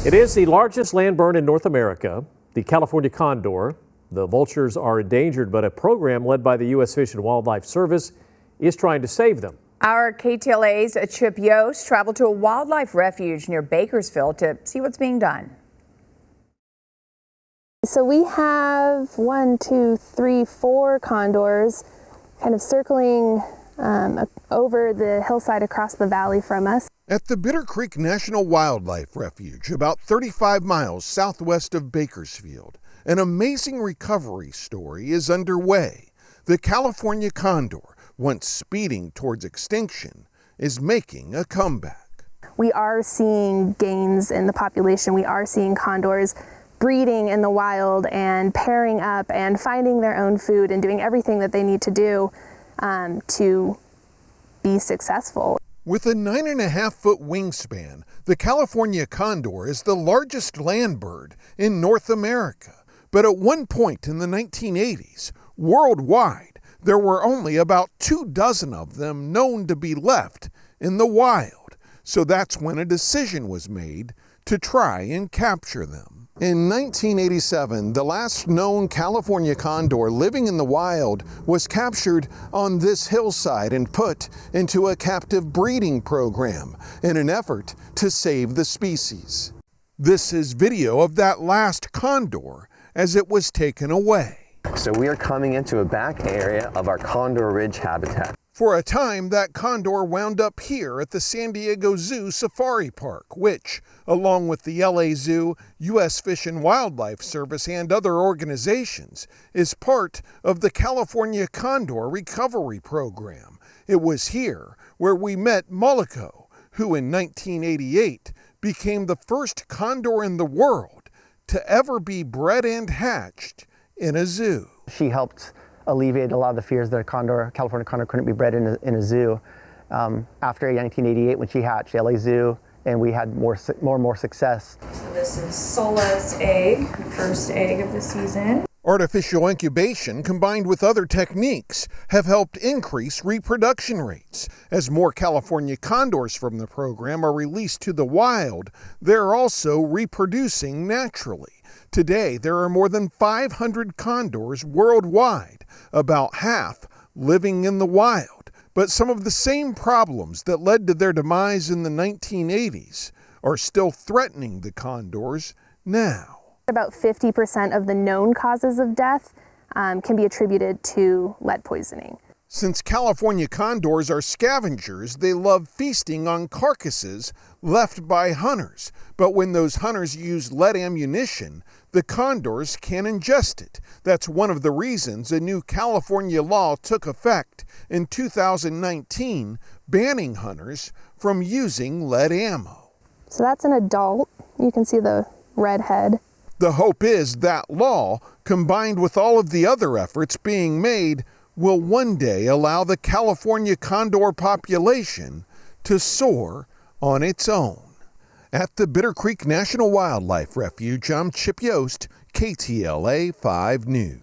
It is the largest land burn in North America, the California condor. The vultures are endangered, but a program led by the U.S. Fish and Wildlife Service is trying to save them. Our KTLA's Chip Yost traveled to a wildlife refuge near Bakersfield to see what's being done. So we have 4 condors kind of circling over the hillside across the valley from us. At the Bitter Creek National Wildlife Refuge, about 35 miles southwest of Bakersfield, an amazing recovery story is underway. The California condor, once speeding towards extinction, is making a comeback. We are seeing gains in the population. We are seeing condors breeding in the wild and pairing up and finding their own food and doing everything that they need to do to be successful. With a 9.5-foot wingspan, the California condor is the largest land bird in North America. But at one point in the 1980s, worldwide, there were only about 24 of them known to be left in the wild. So that's when a decision was made to try and capture them. In 1987, the last known California condor living in the wild was captured on this hillside and put into a captive breeding program in an effort to save the species. This is video of that last condor as it was taken away. So we are coming into a back area of our Condor Ridge habitat. For a time, that condor wound up here at the San Diego Zoo Safari Park, which, along with the LA Zoo, U.S. Fish and Wildlife Service, and other organizations, is part of the California Condor Recovery Program. It was here where we met Moloko, who in 1988 became the first condor in the world to ever be bred and hatched in a zoo. She helped alleviate a lot of the fears that a California condor couldn't be bred in a zoo. After 1988, when she hatched, LA Zoo, and we had more and more success. So this is Sola's egg, first egg of the season. Artificial incubation combined with other techniques have helped increase reproduction rates. As more California condors from the program are released to the wild, they're also reproducing naturally. Today, there are more than 500 condors worldwide, about half living in the wild. But some of the same problems that led to their demise in the 1980s are still threatening the condors now. About 50% of the known causes of death can be attributed to lead poisoning. Since California condors are scavengers, they love feasting on carcasses left by hunters. But when those hunters use lead ammunition, the condors can ingest it. That's one of the reasons a new California law took effect in 2019, banning hunters from using lead ammo. So that's an adult. You can see the red head. The hope is that law, combined with all of the other efforts being made, will one day allow the California condor population to soar on its own. At the Bitter Creek National Wildlife Refuge, I'm Chip Yost, KTLA 5 News.